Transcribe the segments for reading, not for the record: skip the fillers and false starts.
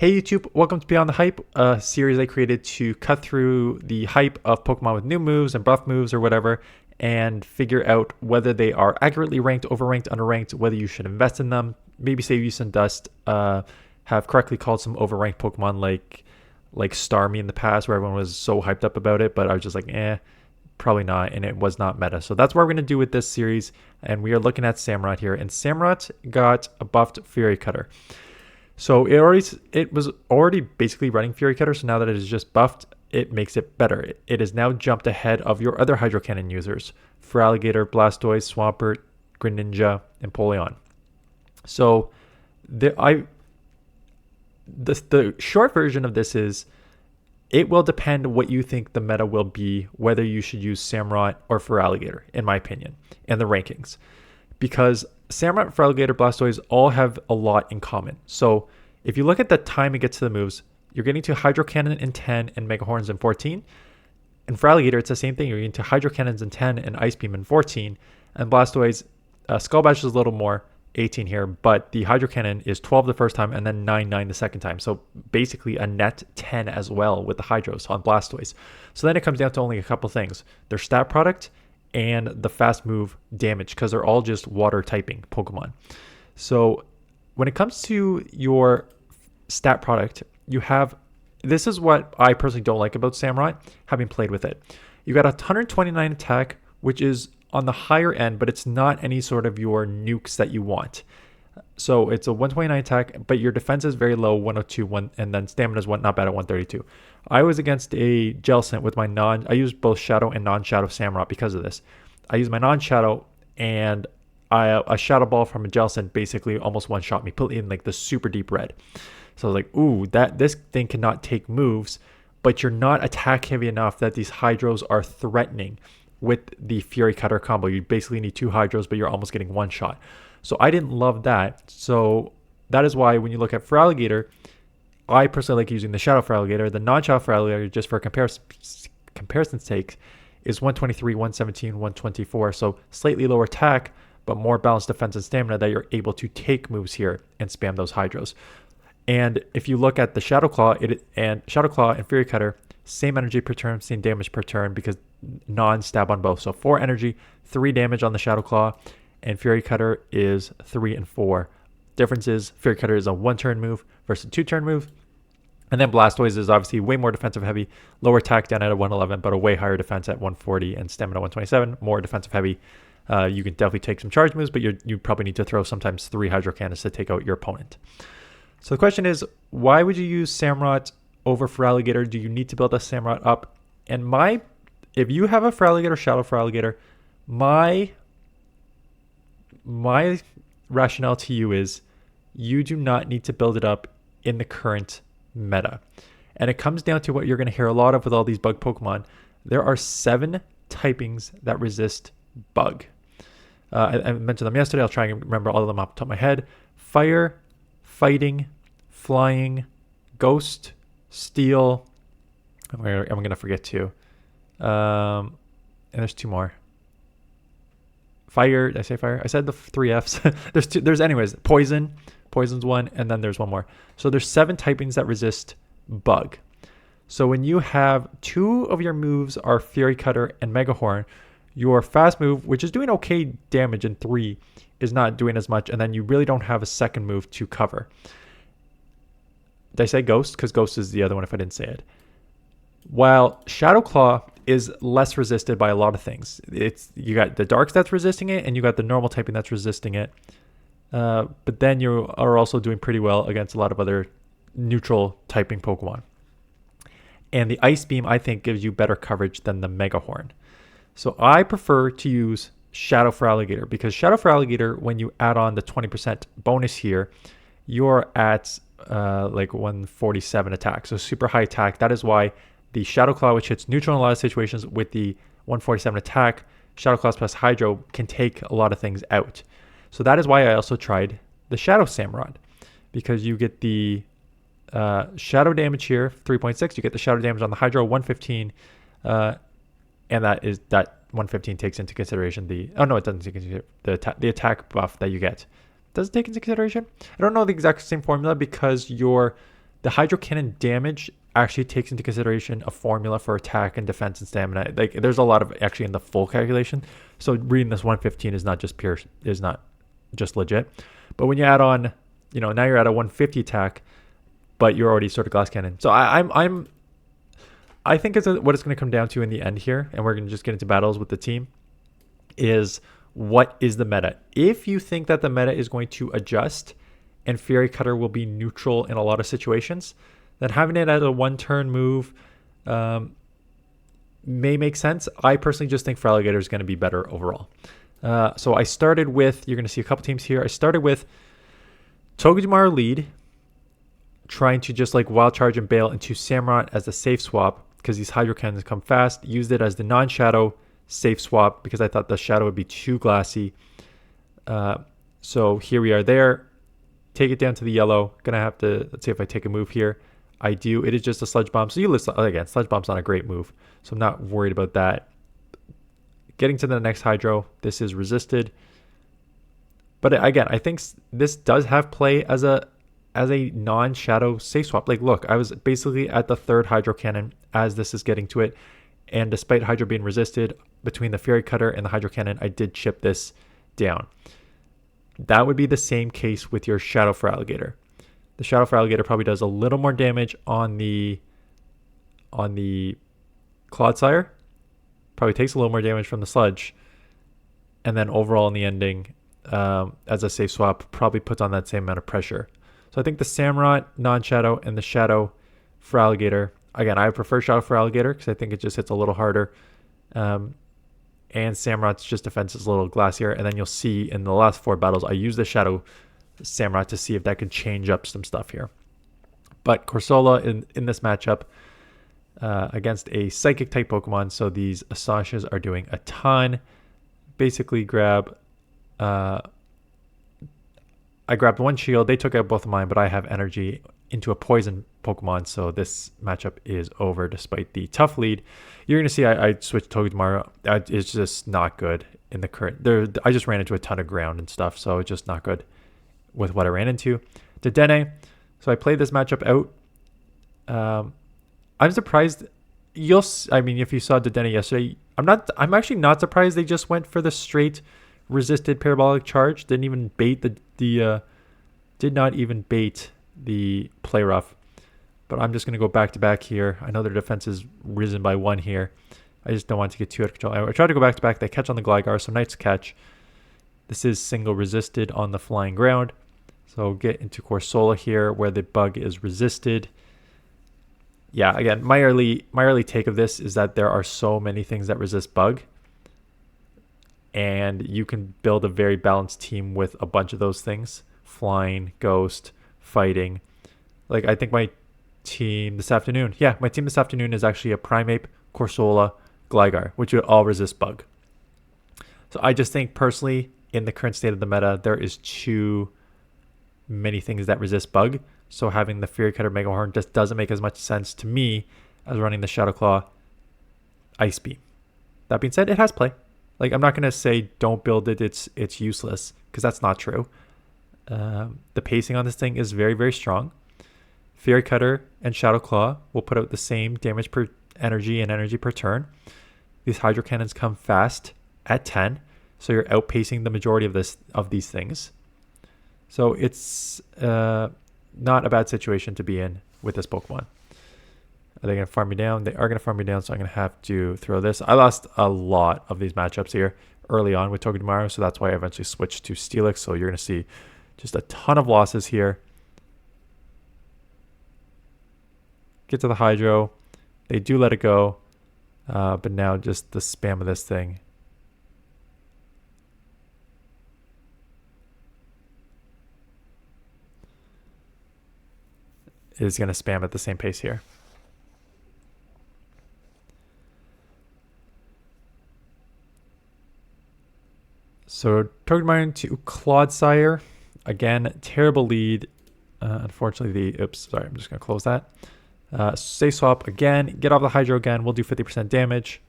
Hey YouTube, welcome to Beyond the Hype, a series I created to cut through the hype of Pokemon with new moves and buff moves or whatever, and figure out whether they are accurately ranked, overranked, underranked, whether you should invest in them, maybe save you some dust, have correctly called some overranked Pokemon like Starmie in the past where everyone was so hyped up about it, but I was just like, probably not, and it was not meta. So that's what we're going to do with this series, and we are looking at Samurott here, and Samurott got a buffed Fury Cutter. So it was already basically running Fury Cutter, so now that it is just buffed, it makes it better. It has now jumped ahead of your other Hydro Cannon users, Feraligatr, Blastoise, Swampert, Greninja, and Polion. So the short version of this is it will depend what you think the meta will be, whether you should use Samurott or Feraligatr, in my opinion, and the rankings. Because Samurott, Feraligatr, Blastoise all have a lot in common. So if you look at the time it gets to the moves, you're getting to Hydro Cannon in 10 and Mega Horns in 14. And Feraligatr, it's the same thing. You're getting to Hydro Cannons in 10 and Ice Beam in 14. And Blastoise, Skull Bash is a little more, 18 here, but the Hydro Cannon is 12 the first time and then 9 the second time. So basically a net 10 as well with the Hydros on Blastoise. So then it comes down to only a couple things. Their stat product and the fast move damage, because they're all just water typing Pokemon. So when it comes to your stat product, you have, this is what I personally don't like about Samurott, having played with it. You got a 129 attack, which is on the higher end, but it's not any sort of your nukes that you want. So it's a 129 attack, but your defense is very low, 102, and then stamina is not bad at 132. I was against a Jellicent with my I used both Shadow and non-Shadow Samurott because of this. I used my non-Shadow, and a Shadow Ball from a Jellicent basically almost one-shot me, put in like the super deep red. So I was like, ooh, this thing cannot take moves, but you're not attack heavy enough that these Hydros are threatening with the Fury Cutter combo. You basically need 2 Hydros, but you're almost getting one shot. So I didn't love that. So that is why when you look at Feraligatr, I personally like using the Shadow Feraligatr. The non-Shadow Feraligatr, just for comparison's sake, is 123, 117, 124. So slightly lower attack, but more balanced defense and stamina that you're able to take moves here and spam those Hydros. And if you look at the Shadow Claw and Fury Cutter, same energy per turn, same damage per turn, because non-stab on both. So 4 energy, 3 damage on the Shadow Claw, and Fury Cutter is 3 and 4. Difference is Fury Cutter is a 1-turn move versus a 2-turn move. And then Blastoise is obviously way more defensive heavy, lower attack down at 111, but a way higher defense at 140 and stamina 127, more defensive heavy. You can definitely take some charge moves, but you probably need to throw sometimes 3 Hydro Cannons to take out your opponent. So the question is, why would you use Samurott over Feraligatr? Do you need to build a Samurott up? And if you have a Feraligatr, Shadow Feraligatr, my rationale to you is you do not need to build it up in the current meta. And it comes down to what you're going to hear a lot of with all these bug Pokemon. There are 7 typings that resist bug. I mentioned them yesterday. I'll try and remember all of them off the top of my head. Fire, Fighting, Flying, Ghost, Steel. I'm going to forget 2. And there's 2 more. Fire. Did I say fire? I said the 3 Fs. There's anyways. Poison. Poison's 1. And then there's 1 more. So there's 7 typings that resist bug. So when you have 2 of your moves are Fury Cutter and Mega Horn, your fast move, which is doing okay damage in 3, is not doing as much. And then you really don't have a second move to cover. Did I say Ghost? Because Ghost is the other one if I didn't say it. While Shadow Claw is less resisted by a lot of things. You got the darks that's resisting it, and you got the normal typing that's resisting it. But then you are also doing pretty well against a lot of other neutral typing Pokemon. And the Ice Beam, I think, gives you better coverage than the Mega Horn. So I prefer to use Shadow Feraligatr, because Shadow Feraligatr, when you add on the 20% bonus here, you're at like 147 attack. So super high attack. That is why the Shadow Claw, which hits neutral in a lot of situations with the 147 attack, Shadow Claws plus Hydro can take a lot of things out. So that is why I also tried the Shadow Samurott, because you get the shadow damage here, 3.6. You get the shadow damage on the Hydro, 115. And that 115 takes into consideration it doesn't take into the attack buff that you get. Does it take into consideration? I don't know the exact same formula, because your the Hydro Cannon damage actually takes into consideration a formula for attack and defense and stamina. Like there's a lot of actually in the full calculation. So reading this 115 is not just pure, is not just legit. But when you add on, you know, now you're at a 150 attack, but you're already sort of glass cannon. So I think what it's going to come down to in the end here, and we're going to just get into battles with the team, is what is the meta. If you think that the meta is going to adjust and Fury Cutter will be neutral in a lot of situations, then having it as a one-turn move may make sense. I personally just think Feraligatr is going to be better overall. So I started with, you're going to see a couple teams here. I started with Togedemaru lead, trying to just like wild charge and bail into Samurott as the safe swap because these Hydro Cannons come fast. Used it as the non-shadow safe swap because I thought the shadow would be too glassy. So here we are there. Take it down to the yellow. Gonna have to, let's see if I take a move here. I do. It is just a Sludge Bomb. So you listen, again, Sludge Bomb's not a great move. So I'm not worried about that. Getting to the next Hydro. This is resisted. But again, I think this does have play as a non-shadow safe swap. Like, look, I was basically at the third Hydro Cannon as this is getting to it. And despite Hydro being resisted, between the Fury Cutter and the Hydro Cannon, I did chip this down. That would be the same case with your Shadow Feraligatr. The Shadow Feraligatr probably does a little more damage on the Clodsire. Probably takes a little more damage from the Sludge. And then overall in the ending, as a safe swap, probably puts on that same amount of pressure. So I think the Samurott non-shadow and the Shadow Feraligatr. Again, I prefer Shadow Feraligatr because I think it just hits a little harder. And Samurott's just defense is a little glassier. And then you'll see in the last 4 battles, I used the Shadow Samurott to see if that could change up some stuff here. But Corsola in this matchup against a Psychic type Pokemon. So these Asashas are doing a ton. Basically grab... I grabbed one shield. They took out both of mine, but I have energy into a poison Pokemon. So this matchup is over despite the tough lead. You're going to see I switched Togedemaru. It's just not good in the current. I just ran into a ton of ground and stuff. So it's just not good with what I ran into. Dedenne. So I played this matchup out. I'm surprised. I mean, if you saw Dedenne yesterday, I'm actually not surprised they just went for the straight resisted parabolic charge. Didn't even bait did not even bait the play rough. But I'm just going to go back to back here. I know their defense is risen by 1 here. I just don't want to get too out of control. I try to go back to back. They catch on the Gligar, so nice catch. This is single resisted on the flying ground. So get into Corsola here where the bug is resisted. Yeah, again, my early take of this is that there are so many things that resist bug. And you can build a very balanced team with a bunch of those things. Flying, ghost, fighting. Like, I think my team this afternoon. Yeah, my team this afternoon is actually a Primeape, Corsola, Gligar, which would all resist bug. So I just think personally, in the current state of the meta, there is too many things that resist bug. So having the Fury Cutter Mega Horn just doesn't make as much sense to me as running the Shadow Claw Ice Beam. That being said, it has play. Like, I'm not going to say don't build it, it's useless, because that's not true. The pacing on this thing is very, very strong. Fury Cutter and Shadow Claw will put out the same damage per energy and energy per turn. These Hydro Cannons come fast at 10, so you're outpacing the majority of these things. So it's not a bad situation to be in with this Pokemon. Are they going to farm me down? They are going to farm me down, so I'm going to have to throw this. I lost a lot of these matchups here early on with Togedemaru, so that's why I eventually switched to Steelix. So you're going to see just a ton of losses here. Get to the Hydro. They do let it go, but now just the spam of this thing. Is going to spam at the same pace here. So Togedemaru to Clodsire. Again, terrible lead. Unfortunately, I'm just going to close that. Safe swap again. Get off the Hydro again. We'll do 50% damage.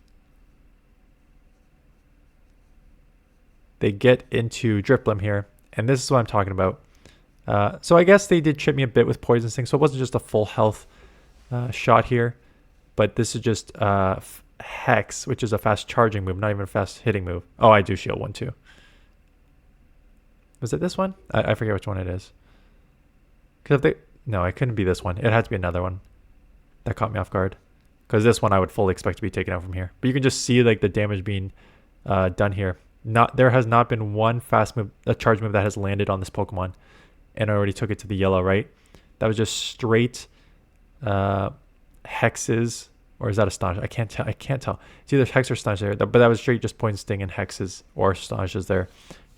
They get into Drifblim here. And this is what I'm talking about. So I guess they did chip me a bit with Poison Sting, so it wasn't just a full health shot here. But this is just Hex, which is a fast charging move, not even a fast hitting move. Oh, I do shield one too. Was it this one? I forget which one it is. Cause if they, no, it couldn't be this one. It had to be another one. That caught me off guard. Because this one I would fully expect to be taken out from here. But you can just see like the damage being done here. There has not been one fast move, a charge move that has landed on this Pokemon. And I already took it to the yellow, right? That was just straight hexes. Or is that Astonish? I can't tell. It's either Hex or Astonish there. But that was straight just Poison Sting and Hexes or Astonishes there.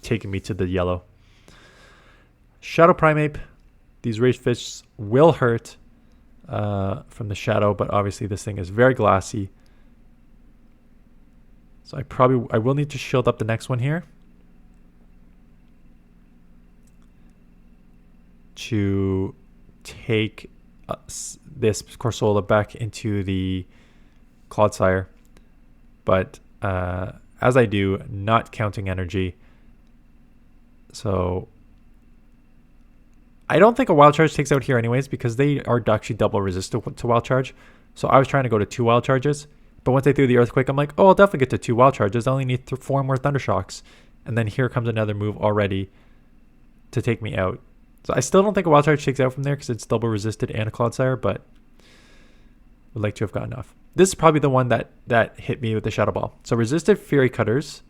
Taking me to the yellow. Shadow Primeape. These Rage Fists will hurt from the shadow, but obviously this thing is very glassy. So I will need to shield up the next one here to take this Corsola back into the Clodsire. But as I do, not counting energy. So I don't think a Wild Charge takes out here anyways because they are actually double resistant to Wild Charge. So I was trying to go to 2 Wild Charges. But once I threw the Earthquake, I'm like, oh, I'll definitely get to 2 Wild Charges. I only need 4 more Thunder Shocks. And then here comes another move already to take me out. So I still don't think a Wild Charge takes out from there because it's double resisted and a Clodsire, but would like to have gotten off. This is probably the one that hit me with the Shadow Ball. So resisted Fury Cutters.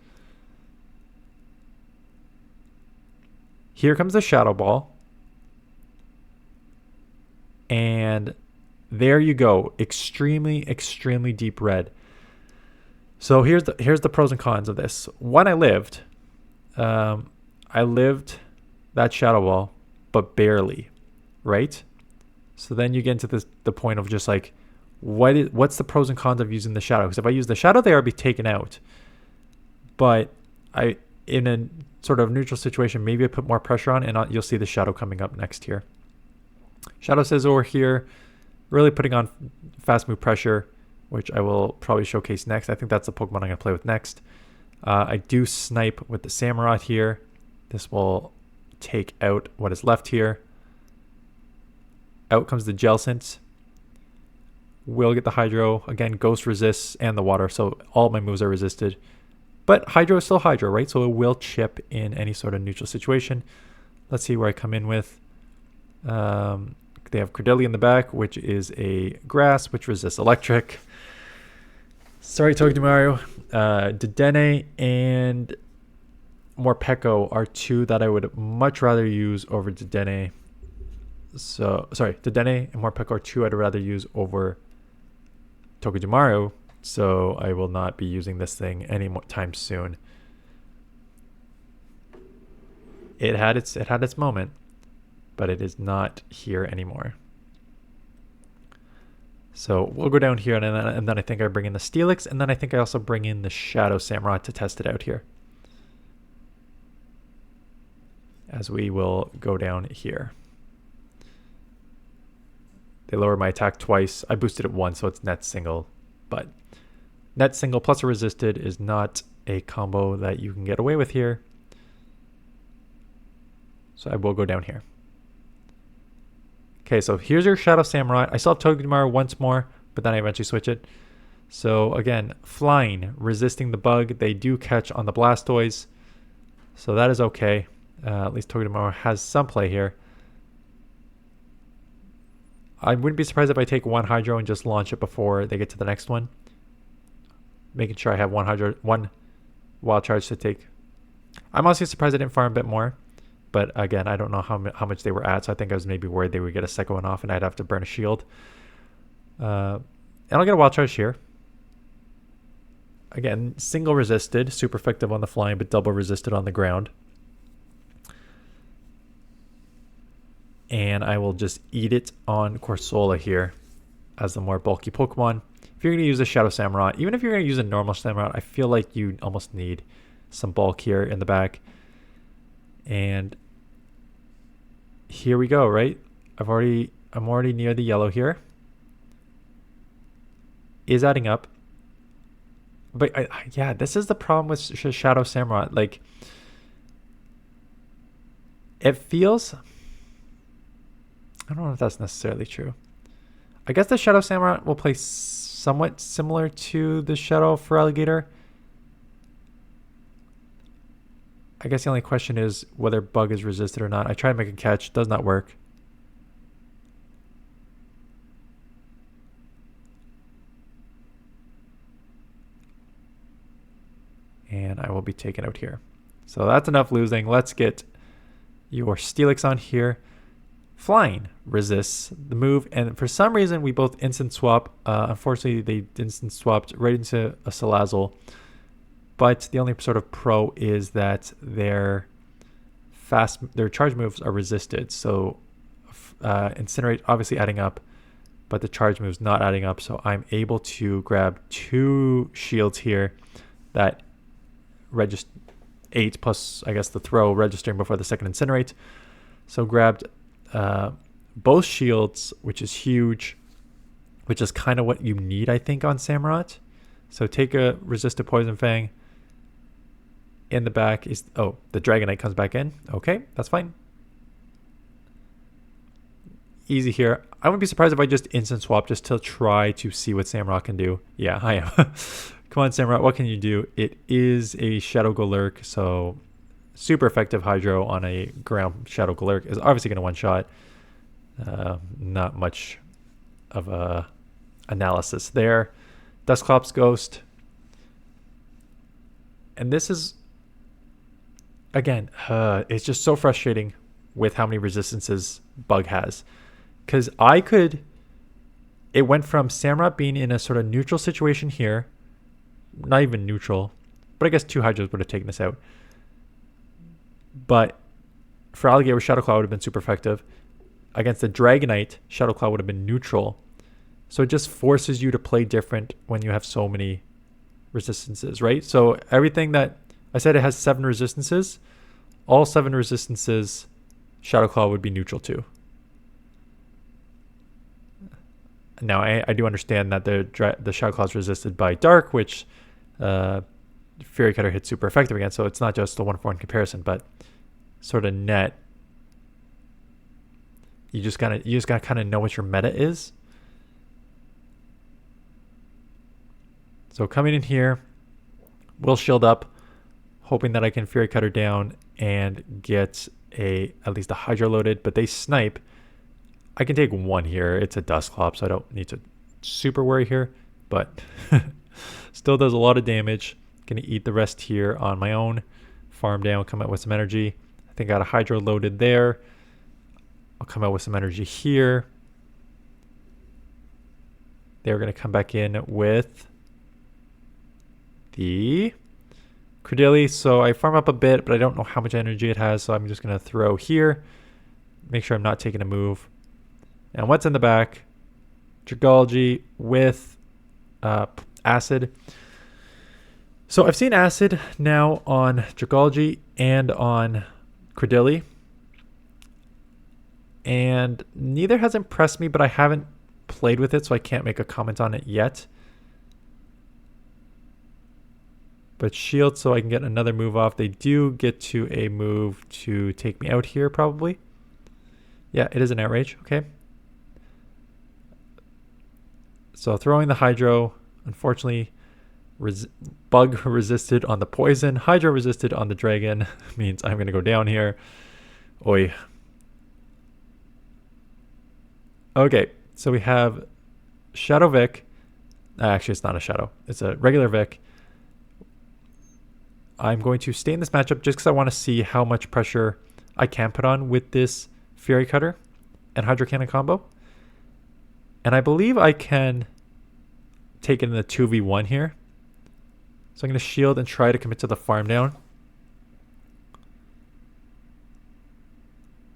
Here comes the Shadow Ball. And there you go. Extremely, extremely deep red. So here's the pros and cons of this. One, I lived that Shadow Ball, but barely, right? So then you get into the point of just like, what's the pros and cons of using the Shadow? Because if I use the Shadow, they are be taken out. But in a sort of neutral situation, maybe I put more pressure on, and you'll see the Shadow coming up next here. Shadow Scizor here, really putting on fast move pressure, which I will probably showcase next. I think that's the Pokemon I'm going to play with next. I do Snipe with the Samurott here. This will take out what is left here. Out comes the Jellicent. Will get the Hydro. Again, Ghost resists and the Water, so all my moves are resisted. But Hydro is still Hydro, right? So it will chip in any sort of neutral situation. Let's see where I come in with. They have Credilli in the back, which is a grass, which resists electric. Sorry, Togedemaru. Dedenne and Morpeko are two that I would much rather use over Dedenne. So, sorry, Dedenne and Morpeko are two I'd rather use over Togedemaru. So I will not be using this thing any time soon. It had its moment, but it is not here anymore. So we'll go down here, and then I think I bring in the Steelix, and then I think I also bring in the Shadow Samurott to test it out here. As we will go down here. They lower my attack twice. I boosted it once, so it's net single. But net single plus a resisted is not a combo that you can get away with here. So I will go down here. Okay, so here's your Shadow Samurott. I still have Togedemaru once more, but then I eventually switch it. So again, flying, resisting the bug. They do catch on the Blastoise. So that is okay. At least Togedemaru has some play here. I wouldn't be surprised if I take one Hydro and just launch it before they get to the next one. Making sure I have one Wild Charge to take. I'm honestly surprised I didn't farm a bit more. But again, I don't know how much they were at, so I think I was maybe worried they would get a second one off and I'd have to burn a shield. And I'll get a Wild Charge here. Again, single resisted, super effective on the flying, but double resisted on the ground. And I will just eat it on Corsola here as the more bulky Pokemon. If you're going to use a Shadow Samurott, even if you're going to use a normal Samurott, I feel like you almost need some bulk here in the back. And here we go, right? I'm already near the yellow here. Is adding up. But yeah, this is the problem with Shadow Samurott. Like, it feels I don't know if that's necessarily true. I guess the Shadow Samurott will play somewhat similar to the Shadow Feraligatr. I guess the only question is whether Bug is resisted or not. I try to make a catch. Does not work. And I will be taken out here. So that's enough losing. Let's get your Steelix on here. Flying resists the move, and for some reason we both instant swap. Unfortunately, they instant swapped right into a Salazzle. But the only sort of pro is that their charge moves are resisted. So Incinerate obviously adding up, but the charge moves not adding up. So I'm able to grab 2 shields here that register 8 plus I guess the throw registering before the second Incinerate. So grabbed both shields, which is huge, which is kind of what you need I think on Samurott. So take a resisted Poison Fang. In the back is, oh, the Dragonite comes back in. Okay, that's fine. Easy here. I wouldn't be surprised if I just instant swap just to try to see what Samurott can do. Yeah, I am. Come on, Samurott, what can you do? It is a Shadow Golurk, so super effective Hydro on a ground Shadow Golurk is obviously going to one-shot. Not much of a analysis there. Dusclops Ghost. And this is, again, it's just so frustrating with how many resistances Bug has. Because it went from Samurott being in a sort of neutral situation here, not even neutral, but I guess 2 Hydros would have taken this out. But for Feraligatr, Shadow Claw would have been super effective. Against the Dragonite, Shadow Claw would have been neutral. So it just forces you to play different when you have so many resistances, right? So everything that I said, it has 7 resistances. All 7 resistances, Shadow Claw would be neutral to. Now, I do understand that the Shadow Claw is resisted by Dark, which Fury Cutter hits super effective against, so it's not just a 1-for-1 comparison, but sort of net. You just gotta kind of know what your meta is. So coming in here, we'll shield up, hoping that I can Fury Cutter down and get at least a Hydro loaded, but they snipe. I can take 1 here. It's a Dusclops, so I don't need to super worry here, but still does a lot of damage. Gonna eat the rest here on my own. Farm down, come out with some energy. I think I got a Hydro loaded there. I'll come out with some energy here. They're gonna come back in with the Credilli. So I farm up a bit, but I don't know how much energy it has, so I'm just gonna throw here. Make sure I'm not taking a move. And what's in the back? Dragalge with Acid. So I've seen Acid now on Dragalge and on Credilli. And neither has impressed me, but I haven't played with it, so I can't make a comment on it yet. But shield, so I can get another move off. They do get to a move to take me out here, probably. Yeah, it is an Outrage. Okay. So throwing the Hydro, unfortunately, Bug resisted on the Poison. Hydro resisted on the Dragon. Means I'm going to go down here. Oi. Okay, so we have Shadow Vic. Actually, it's not a Shadow. It's a regular Vic. I'm going to stay in this matchup just because I want to see how much pressure I can put on with this Fury Cutter and Hydro Cannon combo. And I believe I can take it in the 2v1 here. So I'm going to shield and try to commit to the farm down.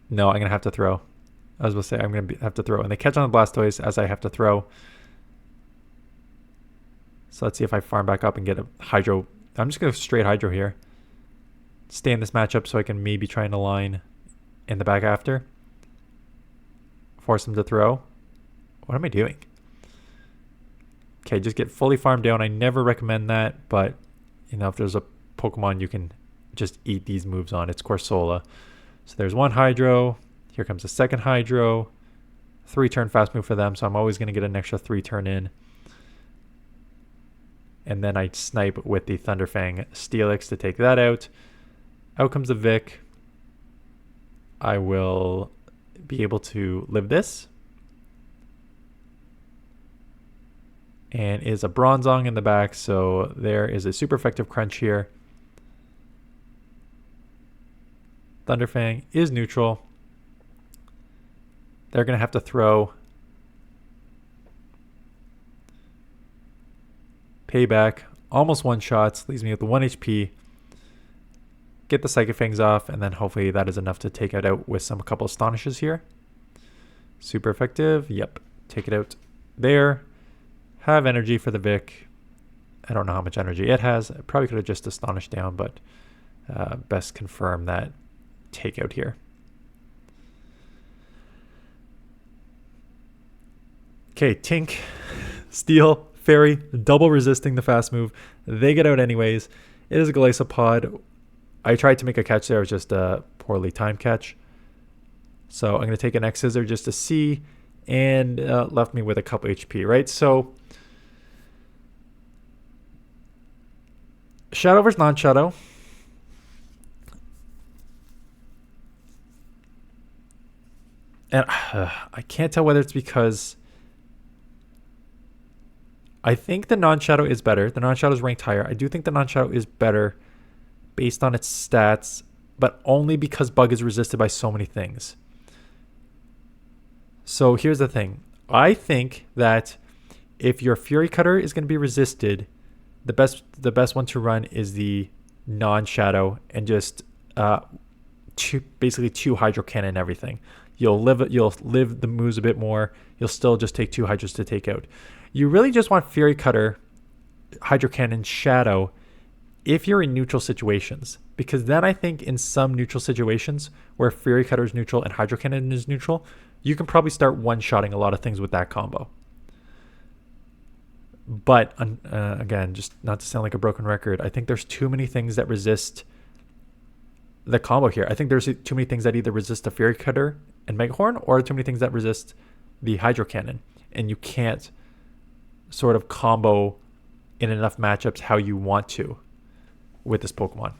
No, I'm going to have to throw. I was about to say I'm going to have to throw. And they catch on the Blastoise as I have to throw. So let's see if I farm back up and get a Hydro. I'm just going to straight Hydro here. Stay in this matchup so I can maybe try and align in the back after. Force them to throw. What am I doing? Okay, just get fully farmed down. I never recommend that, but you know, if there's a Pokemon you can just eat these moves on, it's Corsola. So there's 1 Hydro. Here comes the second Hydro. 3-turn fast move for them, so I'm always going to get an extra 3-turn in. And then I snipe with the Thunderfang Steelix to take that out. Out comes the Vic. I will be able to live this. And is a Bronzong in the back, so there is a super effective crunch here. Thunderfang is neutral. They're going to have to throw Payback. Almost one shots, leaves me with the 1 HP. Get the Psychic Fangs off, and then hopefully that is enough to take it out with a couple Astonishes here. Super effective. Yep. Take it out there. Have energy for the Vic. I don't know how much energy it has. I probably could have just Astonished down, but best confirm that takeout here. Okay, Tink, Steel, Fairy, double resisting the fast move. They get out anyways. It is a Golisopod. I tried to make a catch there. It was just a poorly timed catch. So I'm going to take an X Scissor just to see, and left me with a couple HP, right? So Shadow versus non-Shadow. And I can't tell whether it's because I think the non-Shadow is better. The non-Shadow is ranked higher. I do think the non-Shadow is better based on its stats, but only because Bug is resisted by so many things. So here's the thing. I think that if your Fury Cutter is going to be resisted, the best one to run is the non-Shadow, and just basically 2 Hydro Cannon everything. You'll live the moves a bit more. You'll still just take 2 Hydros to take out. You really just want Fury Cutter, Hydro Cannon, Shadow if you're in neutral situations. Because then I think in some neutral situations where Fury Cutter is neutral and Hydro Cannon is neutral, you can probably start one-shotting a lot of things with that combo. But again, just not to sound like a broken record, I think there's too many things that resist the combo here. I think there's too many things that either resist the Fury Cutter and Megahorn, or too many things that resist the Hydro Cannon. And you can't sort of combo in enough matchups how you want to with this Pokemon.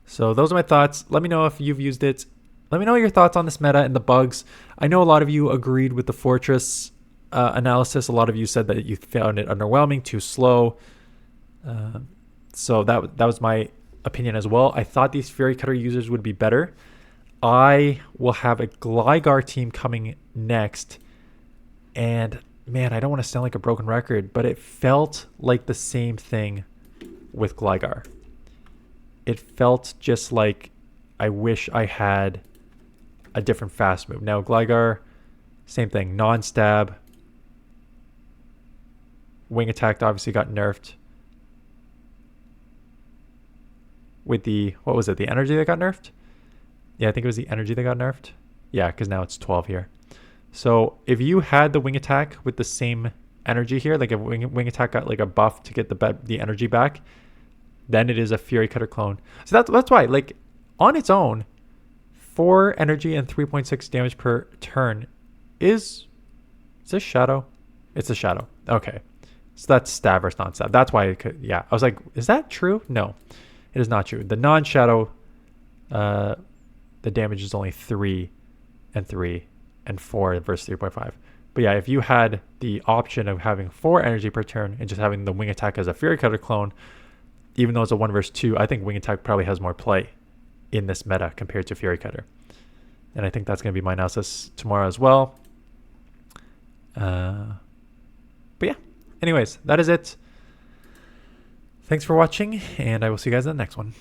So those are my thoughts. Let me know if you've used it. Let me know your thoughts on this meta and the bugs. I know a lot of you agreed with the Fortress analysis. A lot of you said that you found it underwhelming, too slow. So that was my opinion as well. I thought these Fury Cutter users would be better. I will have a Gligar team coming next, and man, I don't want to sound like a broken record, but it felt like the same thing with Gligar. It felt just like I wish I had a different fast move. Now Gligar, same thing, non-stab. Wing attack obviously got nerfed. With the, what was it, the energy that got nerfed? Yeah, I think it was the energy that got nerfed. Yeah, because now it's 12 here. So if you had the wing attack with the same energy here, like if wing attack got like a buff to get the energy back, then it is a Fury Cutter clone. So that's why, like, on its own, 4 energy and 3.6 damage per turn is this Shadow? It's a Shadow. Okay. So that's stab versus non-stab. That's why it could, yeah. I was like, is that true? No, it is not true. The non-Shadow, the damage is only 3 and 3 and 4 versus 3.5. But yeah, if you had the option of having 4 energy per turn and just having the wing attack as a Fury Cutter clone, even though it's a 1 versus 2, I think wing attack probably has more play in this meta compared to Fury Cutter. And I think that's going to be my analysis tomorrow as well. But yeah, anyways, that is it. Thanks for watching, and I will see you guys in the next one.